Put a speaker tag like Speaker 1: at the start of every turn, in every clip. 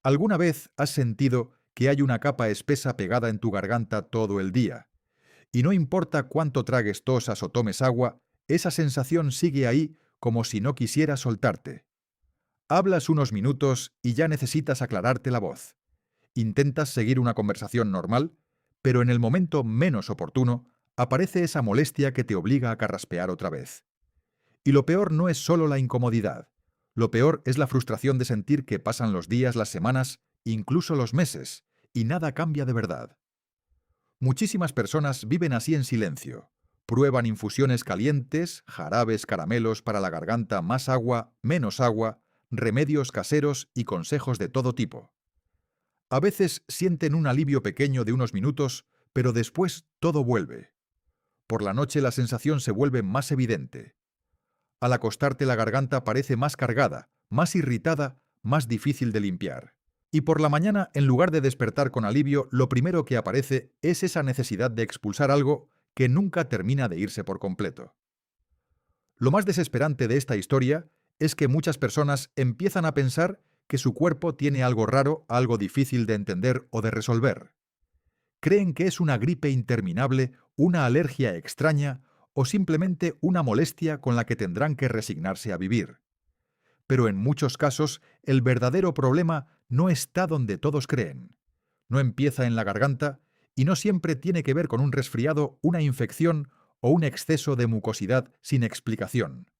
Speaker 1: ¿Alguna vez has sentido que hay una capa espesa pegada en tu garganta todo el día? Y no importa cuánto tragues, tosas o tomes agua, esa sensación sigue ahí como si no quisiera soltarte. Hablas unos minutos y ya necesitas aclararte la voz. Intentas seguir una conversación normal, pero en el momento menos oportuno aparece esa molestia que te obliga a carraspear otra vez. Y lo peor no es solo la incomodidad. Lo peor es la frustración de sentir que pasan los días, las semanas, incluso los meses, y nada cambia de verdad. Muchísimas personas viven así en silencio. Prueban infusiones calientes, jarabes, caramelos para la garganta, más agua, menos agua, remedios caseros y consejos de todo tipo. A veces sienten un alivio pequeño de unos minutos, pero después todo vuelve. Por la noche la sensación se vuelve más evidente. Al acostarte la garganta parece más cargada, más irritada, más difícil de limpiar. Y por la mañana, en lugar de despertar con alivio, lo primero que aparece es esa necesidad de expulsar algo que nunca termina de irse por completo. Lo más desesperante de esta historia es que muchas personas empiezan a pensar que su cuerpo tiene algo raro, algo difícil de entender o de resolver. Creen que es una gripe interminable, una alergia extraña o simplemente una molestia con la que tendrán que resignarse a vivir. Pero en muchos casos, el verdadero problema no está donde todos creen. No empieza en la garganta y no siempre tiene que ver con un resfriado, una infección o un exceso de mucosidad sin explicación.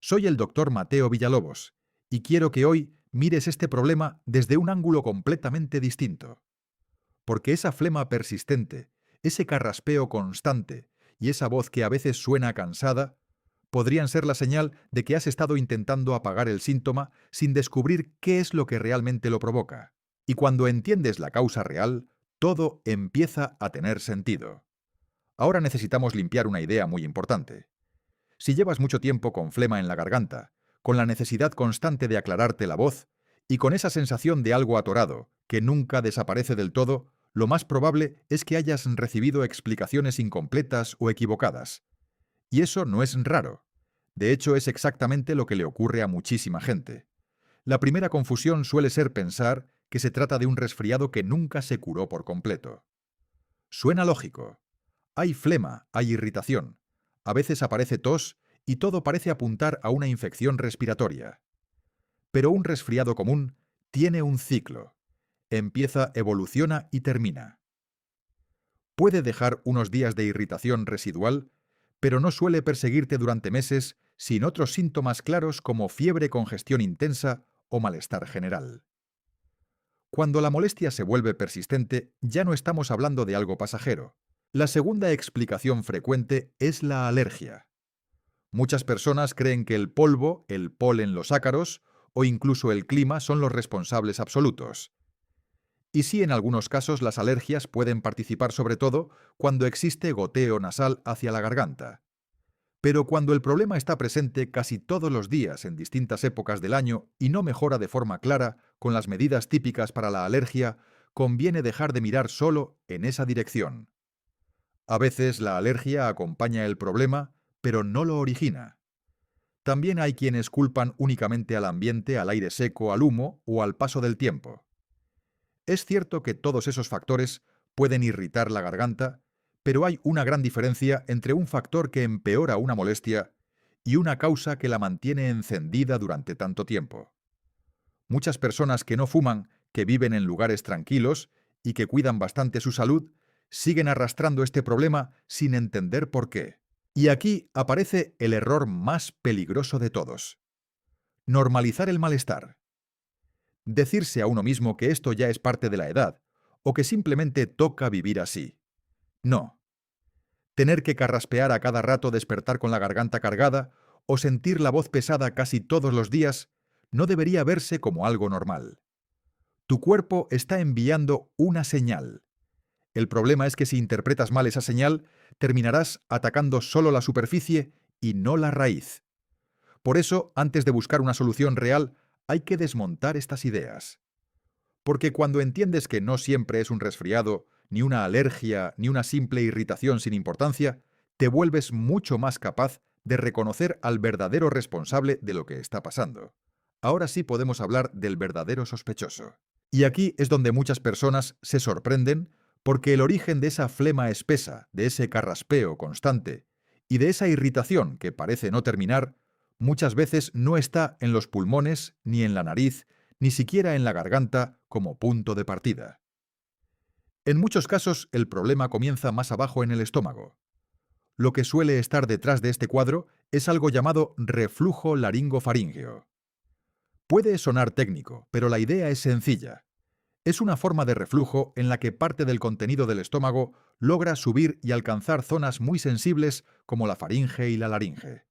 Speaker 1: Soy el doctor Mateo Villalobos y quiero que hoy mires este problema desde un ángulo completamente distinto. Porque esa flema persistente, ese carraspeo constante y esa voz que a veces suena cansada, podrían ser la señal de que has estado intentando apagar el síntoma sin descubrir qué es lo que realmente lo provoca. Y cuando entiendes la causa real, todo empieza a tener sentido. Ahora necesitamos limpiar una idea muy importante. Si llevas mucho tiempo con flema en la garganta, con la necesidad constante de aclararte la voz y con esa sensación de algo atorado que nunca desaparece del todo, lo más probable es que hayas recibido explicaciones incompletas o equivocadas. Y eso no es raro. De hecho, es exactamente lo que le ocurre a muchísima gente. La primera confusión suele ser pensar que se trata de un resfriado que nunca se curó por completo. Suena lógico. Hay flema, hay irritación. A veces aparece tos y todo parece apuntar a una infección respiratoria. Pero un resfriado común tiene un ciclo. Empieza, evoluciona y termina. Puede dejar unos días de irritación residual, pero no suele perseguirte durante meses sin otros síntomas claros como fiebre, congestión intensa o malestar general. Cuando la molestia se vuelve persistente, ya no estamos hablando de algo pasajero. La segunda explicación frecuente es la alergia. Muchas personas creen que el polvo, el polen, los ácaros o incluso el clima son los responsables absolutos. Y sí, en algunos casos las alergias pueden participar sobre todo cuando existe goteo nasal hacia la garganta. Pero cuando el problema está presente casi todos los días en distintas épocas del año y no mejora de forma clara con las medidas típicas para la alergia, conviene dejar de mirar solo en esa dirección. A veces la alergia acompaña el problema, pero no lo origina. También hay quienes culpan únicamente al ambiente, al aire seco, al humo o al paso del tiempo. Es cierto que todos esos factores pueden irritar la garganta, pero hay una gran diferencia entre un factor que empeora una molestia y una causa que la mantiene encendida durante tanto tiempo. Muchas personas que no fuman, que viven en lugares tranquilos y que cuidan bastante su salud, siguen arrastrando este problema sin entender por qué. Y aquí aparece el error más peligroso de todos. Normalizar el malestar. Decirse a uno mismo que esto ya es parte de la edad, o que simplemente toca vivir así. No. Tener que carraspear a cada rato, despertar con la garganta cargada, o sentir la voz pesada casi todos los días, no debería verse como algo normal. Tu cuerpo está enviando una señal. El problema es que si interpretas mal esa señal, terminarás atacando solo la superficie y no la raíz. Por eso, antes de buscar una solución real, hay que desmontar estas ideas. Porque cuando entiendes que no siempre es un resfriado, ni una alergia, ni una simple irritación sin importancia, te vuelves mucho más capaz de reconocer al verdadero responsable de lo que está pasando. Ahora sí podemos hablar del verdadero sospechoso. Y aquí es donde muchas personas se sorprenden porque el origen de esa flema espesa, de ese carraspeo constante y de esa irritación que parece no terminar, muchas veces no está en los pulmones, ni en la nariz, ni siquiera en la garganta como punto de partida. En muchos casos el problema comienza más abajo en el estómago. Lo que suele estar detrás de este cuadro es algo llamado reflujo laringofaríngeo. Puede sonar técnico, pero la idea es sencilla. Es una forma de reflujo en la que parte del contenido del estómago logra subir y alcanzar zonas muy sensibles como la faringe y la laringe.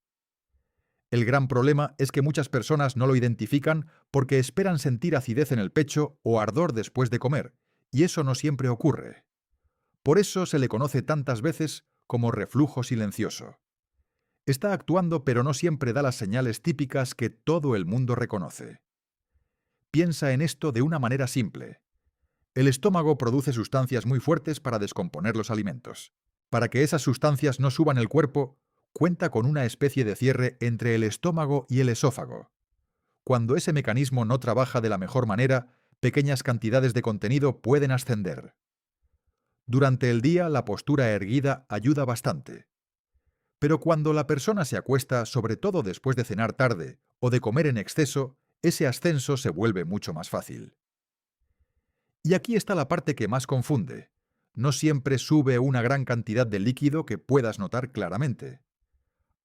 Speaker 1: El gran problema es que muchas personas no lo identifican porque esperan sentir acidez en el pecho o ardor después de comer, y eso no siempre ocurre. Por eso se le conoce tantas veces como reflujo silencioso. Está actuando pero no siempre da las señales típicas que todo el mundo reconoce. Piensa en esto de una manera simple. El estómago produce sustancias muy fuertes para descomponer los alimentos. Para que esas sustancias no suban el cuerpo, cuenta con una especie de cierre entre el estómago y el esófago. Cuando ese mecanismo no trabaja de la mejor manera, pequeñas cantidades de contenido pueden ascender. Durante el día, la postura erguida ayuda bastante. Pero cuando la persona se acuesta, sobre todo después de cenar tarde o de comer en exceso, ese ascenso se vuelve mucho más fácil. Y aquí está la parte que más confunde. No siempre sube una gran cantidad de líquido que puedas notar claramente.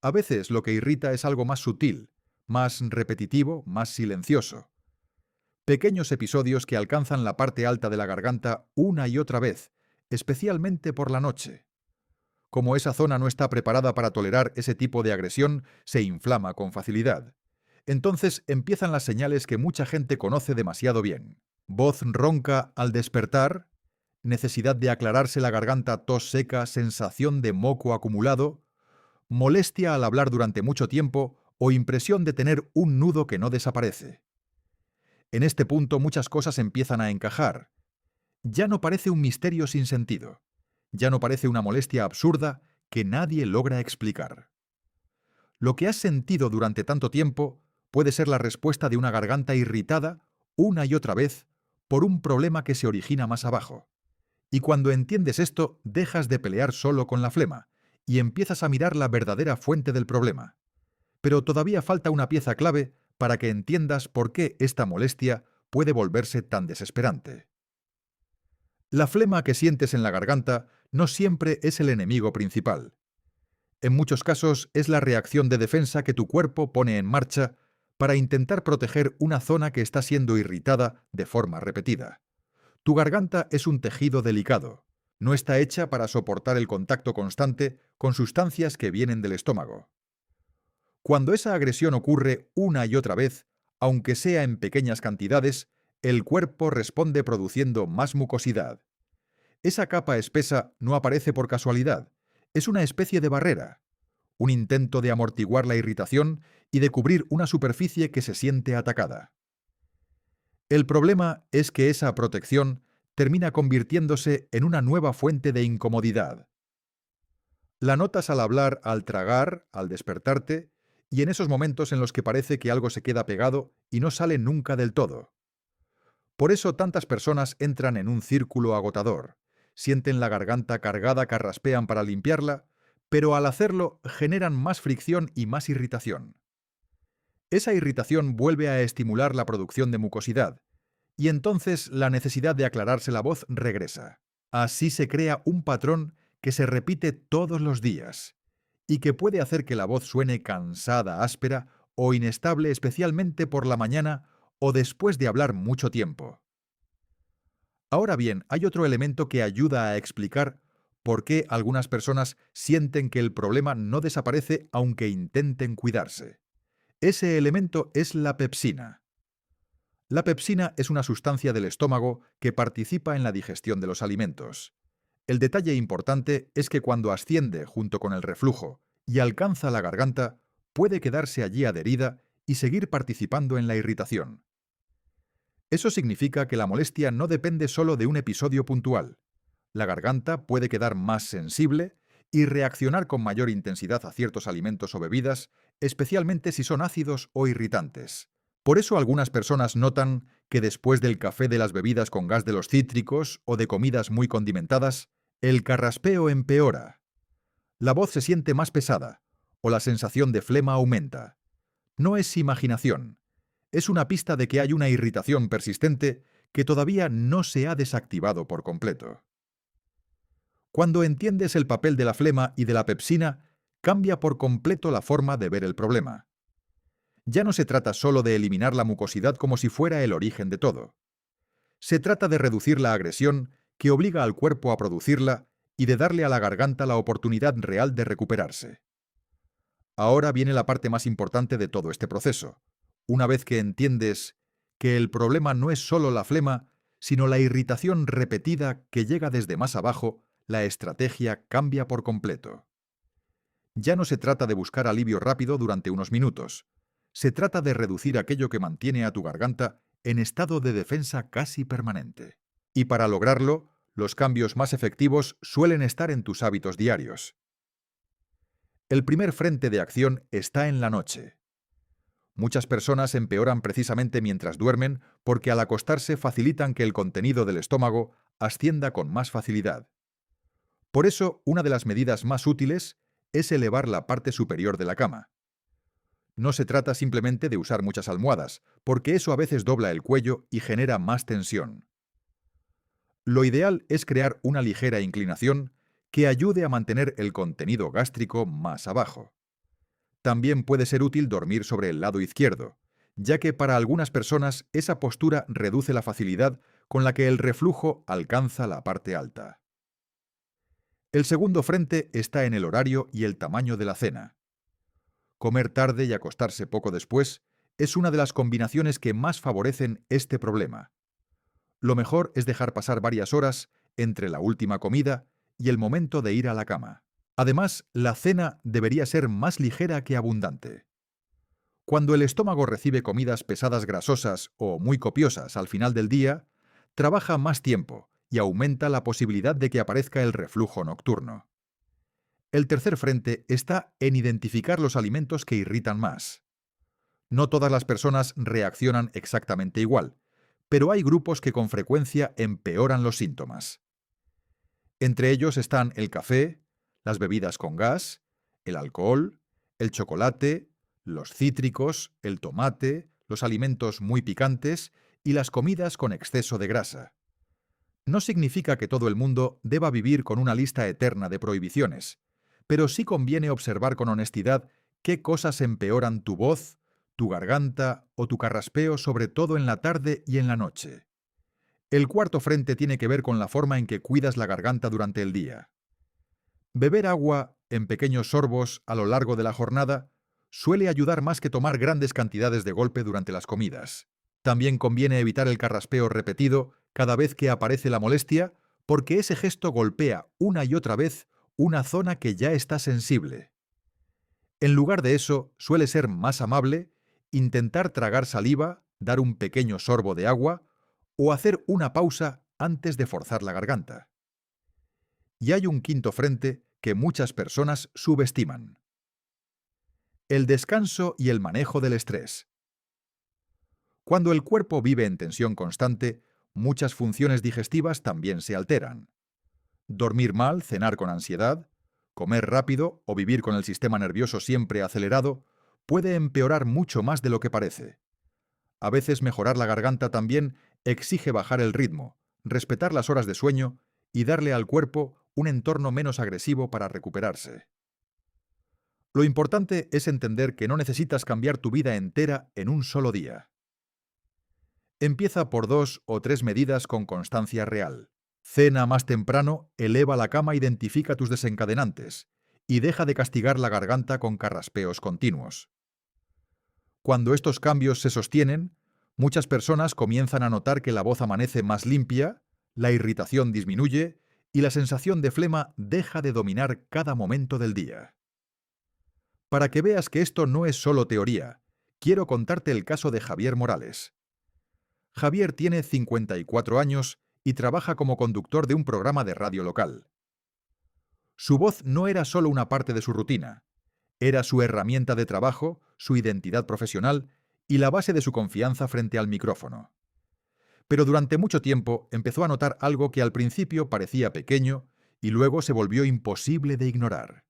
Speaker 1: A veces lo que irrita es algo más sutil, más repetitivo, más silencioso. Pequeños episodios que alcanzan la parte alta de la garganta una y otra vez, especialmente por la noche. Como esa zona no está preparada para tolerar ese tipo de agresión, se inflama con facilidad. Entonces empiezan las señales que mucha gente conoce demasiado bien. Voz ronca al despertar, necesidad de aclararse la garganta, tos seca, sensación de moco acumulado, molestia al hablar durante mucho tiempo o impresión de tener un nudo que no desaparece. En este punto muchas cosas empiezan a encajar. Ya no parece un misterio sin sentido. Ya no parece una molestia absurda que nadie logra explicar. Lo que has sentido durante tanto tiempo puede ser la respuesta de una garganta irritada una y otra vez por un problema que se origina más abajo. Y cuando entiendes esto, dejas de pelear solo con la flema y empiezas a mirar la verdadera fuente del problema. Pero todavía falta una pieza clave para que entiendas por qué esta molestia puede volverse tan desesperante. La flema que sientes en la garganta no siempre es el enemigo principal. En muchos casos es la reacción de defensa que tu cuerpo pone en marcha para intentar proteger una zona que está siendo irritada de forma repetida. Tu garganta es un tejido delicado. No está hecha para soportar el contacto constante con sustancias que vienen del estómago. Cuando esa agresión ocurre una y otra vez, aunque sea en pequeñas cantidades, el cuerpo responde produciendo más mucosidad. Esa capa espesa no aparece por casualidad. Es una especie de barrera, un intento de amortiguar la irritación y de cubrir una superficie que se siente atacada. El problema es que esa protección termina convirtiéndose en una nueva fuente de incomodidad. La notas al hablar, al tragar, al despertarte, y en esos momentos en los que parece que algo se queda pegado y no sale nunca del todo. Por eso tantas personas entran en un círculo agotador. Sienten la garganta cargada, carraspean para limpiarla, pero al hacerlo generan más fricción y más irritación. Esa irritación vuelve a estimular la producción de mucosidad, y entonces la necesidad de aclararse la voz regresa. Así se crea un patrón que se repite todos los días, y que puede hacer que la voz suene cansada, áspera o inestable, especialmente por la mañana o después de hablar mucho tiempo. Ahora bien, hay otro elemento que ayuda a explicar por qué algunas personas sienten que el problema no desaparece aunque intenten cuidarse. Ese elemento es la pepsina. La pepsina es una sustancia del estómago que participa en la digestión de los alimentos. El detalle importante es que cuando asciende junto con el reflujo y alcanza la garganta, puede quedarse allí adherida y seguir participando en la irritación. Eso significa que la molestia no depende solo de un episodio puntual. La garganta puede quedar más sensible y reaccionar con mayor intensidad a ciertos alimentos o bebidas, especialmente si son ácidos o irritantes. Por eso algunas personas notan que después del café, de las bebidas con gas de los cítricos o de comidas muy condimentadas, el carraspeo empeora, la voz se siente más pesada o la sensación de flema aumenta. No es imaginación, es una pista de que hay una irritación persistente que todavía no se ha desactivado por completo. Cuando entiendes el papel de la flema y de la pepsina, cambia por completo la forma de ver el problema. Ya no se trata solo de eliminar la mucosidad como si fuera el origen de todo. Se trata de reducir la agresión que obliga al cuerpo a producirla y de darle a la garganta la oportunidad real de recuperarse. Ahora viene la parte más importante de todo este proceso. Una vez que entiendes que el problema no es solo la flema, sino la irritación repetida que llega desde más abajo, la estrategia cambia por completo. Ya no se trata de buscar alivio rápido durante unos minutos. Se trata de reducir aquello que mantiene a tu garganta en estado de defensa casi permanente. Y para lograrlo, los cambios más efectivos suelen estar en tus hábitos diarios. El primer frente de acción está en la noche. Muchas personas empeoran precisamente mientras duermen porque al acostarse facilitan que el contenido del estómago ascienda con más facilidad. Por eso, una de las medidas más útiles es elevar la parte superior de la cama. No se trata simplemente de usar muchas almohadas, porque eso a veces dobla el cuello y genera más tensión. Lo ideal es crear una ligera inclinación que ayude a mantener el contenido gástrico más abajo. También puede ser útil dormir sobre el lado izquierdo, ya que para algunas personas esa postura reduce la facilidad con la que el reflujo alcanza la parte alta. El segundo frente está en el horario y el tamaño de la cena. Comer tarde y acostarse poco después es una de las combinaciones que más favorecen este problema. Lo mejor es dejar pasar varias horas entre la última comida y el momento de ir a la cama. Además, la cena debería ser más ligera que abundante. Cuando el estómago recibe comidas pesadas grasosas o muy copiosas al final del día, trabaja más tiempo y aumenta la posibilidad de que aparezca el reflujo nocturno. El tercer frente está en identificar los alimentos que irritan más. No todas las personas reaccionan exactamente igual, pero hay grupos que con frecuencia empeoran los síntomas. Entre ellos están el café, las bebidas con gas, el alcohol, el chocolate, los cítricos, el tomate, los alimentos muy picantes y las comidas con exceso de grasa. No significa que todo el mundo deba vivir con una lista eterna de prohibiciones, pero sí conviene observar con honestidad qué cosas empeoran tu voz, tu garganta o tu carraspeo, sobre todo en la tarde y en la noche. El cuarto frente tiene que ver con la forma en que cuidas la garganta durante el día. Beber agua en pequeños sorbos a lo largo de la jornada suele ayudar más que tomar grandes cantidades de golpe durante las comidas. También conviene evitar el carraspeo repetido cada vez que aparece la molestia, porque ese gesto golpea una y otra vez una zona que ya está sensible. En lugar de eso, suele ser más amable intentar tragar saliva, dar un pequeño sorbo de agua o hacer una pausa antes de forzar la garganta. Y hay un quinto frente que muchas personas subestiman: el descanso y el manejo del estrés. Cuando el cuerpo vive en tensión constante, muchas funciones digestivas también se alteran. Dormir mal, cenar con ansiedad, comer rápido o vivir con el sistema nervioso siempre acelerado puede empeorar mucho más de lo que parece. A veces mejorar la garganta también exige bajar el ritmo, respetar las horas de sueño y darle al cuerpo un entorno menos agresivo para recuperarse. Lo importante es entender que no necesitas cambiar tu vida entera en un solo día. Empieza por 2 o 3 medidas con constancia real. Cena más temprano, eleva la cama, identifica tus desencadenantes y deja de castigar la garganta con carraspeos continuos. Cuando estos cambios se sostienen, muchas personas comienzan a notar que la voz amanece más limpia, la irritación disminuye y la sensación de flema deja de dominar cada momento del día. Para que veas que esto no es solo teoría, quiero contarte el caso de Javier Morales. Javier tiene 54 años y trabaja como conductor de un programa de radio local. Su voz no era solo una parte de su rutina, era su herramienta de trabajo, su identidad profesional y la base de su confianza frente al micrófono. Pero durante mucho tiempo empezó a notar algo que al principio parecía pequeño y luego se volvió imposible de ignorar.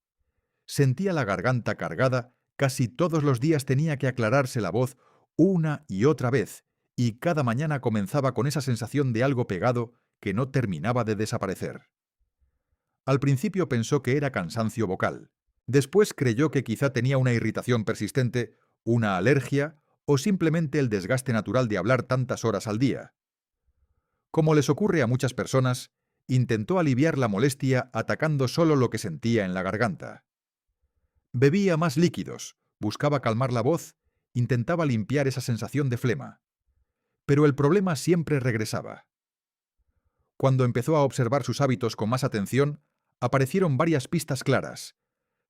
Speaker 1: Sentía la garganta cargada, casi todos los días tenía que aclararse la voz una y otra vez, y cada mañana comenzaba con esa sensación de algo pegado que no terminaba de desaparecer. Al principio pensó que era cansancio vocal. Después creyó que quizá tenía una irritación persistente, una alergia o simplemente el desgaste natural de hablar tantas horas al día. Como les ocurre a muchas personas, intentó aliviar la molestia atacando solo lo que sentía en la garganta. Bebía más líquidos, buscaba calmar la voz, intentaba limpiar esa sensación de flema. Pero el problema siempre regresaba. Cuando empezó a observar sus hábitos con más atención, aparecieron varias pistas claras.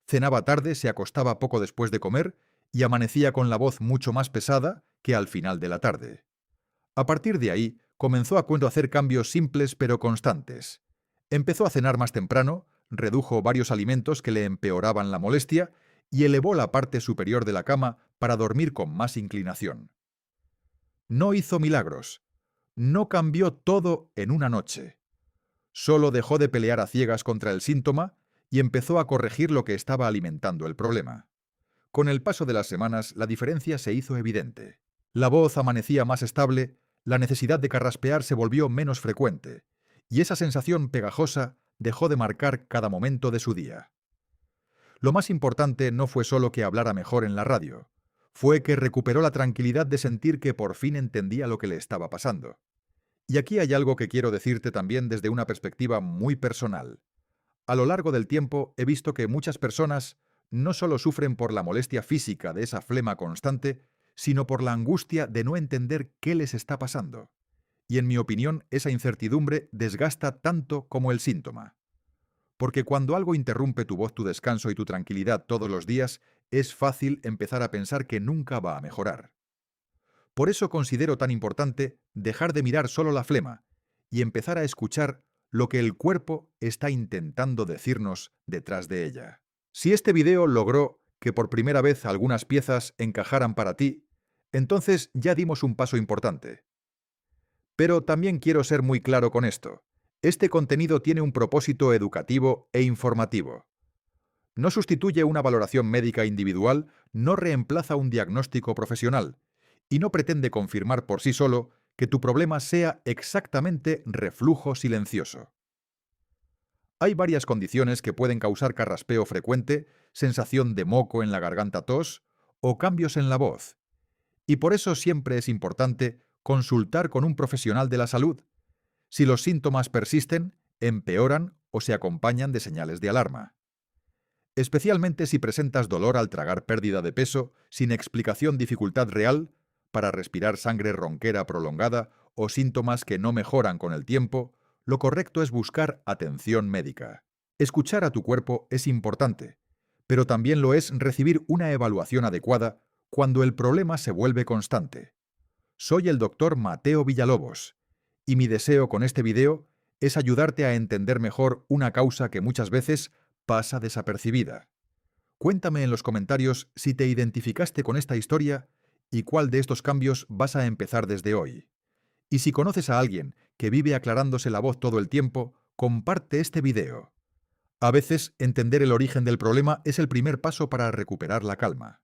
Speaker 1: Cenaba tarde, se acostaba poco después de comer y amanecía con la voz mucho más pesada que al final de la tarde. A partir de ahí, comenzó a hacer cambios simples pero constantes. Empezó a cenar más temprano, redujo varios alimentos que le empeoraban la molestia y elevó la parte superior de la cama para dormir con más inclinación. No hizo milagros. No cambió todo en una noche. Solo dejó de pelear a ciegas contra el síntoma y empezó a corregir lo que estaba alimentando el problema. Con el paso de las semanas, la diferencia se hizo evidente. La voz amanecía más estable, la necesidad de carraspear se volvió menos frecuente, y esa sensación pegajosa dejó de marcar cada momento de su día. Lo más importante no fue solo que hablara mejor en la radio, fue que recuperó la tranquilidad de sentir que por fin entendía lo que le estaba pasando. Y aquí hay algo que quiero decirte también desde una perspectiva muy personal. A lo largo del tiempo he visto que muchas personas no solo sufren por la molestia física de esa flema constante, sino por la angustia de no entender qué les está pasando. Y en mi opinión, esa incertidumbre desgasta tanto como el síntoma. Porque cuando algo interrumpe tu voz, tu descanso y tu tranquilidad todos los días, es fácil empezar a pensar que nunca va a mejorar. Por eso considero tan importante dejar de mirar solo la flema y empezar a escuchar lo que el cuerpo está intentando decirnos detrás de ella. Si este video logró que por primera vez algunas piezas encajaran para ti, entonces ya dimos un paso importante. Pero también quiero ser muy claro con esto. Este contenido tiene un propósito educativo e informativo. No sustituye una valoración médica individual, no reemplaza un diagnóstico profesional y no pretende confirmar por sí solo que tu problema sea exactamente reflujo silencioso. Hay varias condiciones que pueden causar carraspeo frecuente, sensación de moco en la garganta, tos o cambios en la voz. Y por eso siempre es importante consultar con un profesional de la salud. Si los síntomas persisten, empeoran o se acompañan de señales de alarma. Especialmente si presentas dolor al tragar, pérdida de peso, sin explicación, dificultad real para respirar, sangre ronquera prolongada o síntomas que no mejoran con el tiempo, lo correcto es buscar atención médica. Escuchar a tu cuerpo es importante, pero también lo es recibir una evaluación adecuada cuando el problema se vuelve constante. Soy el doctor Mateo Villalobos, y mi deseo con este video es ayudarte a entender mejor una causa que muchas veces pasa desapercibida. Cuéntame en los comentarios si te identificaste con esta historia y cuál de estos cambios vas a empezar desde hoy. Y si conoces a alguien que vive aclarándose la voz todo el tiempo, comparte este video. A veces, entender el origen del problema es el primer paso para recuperar la calma.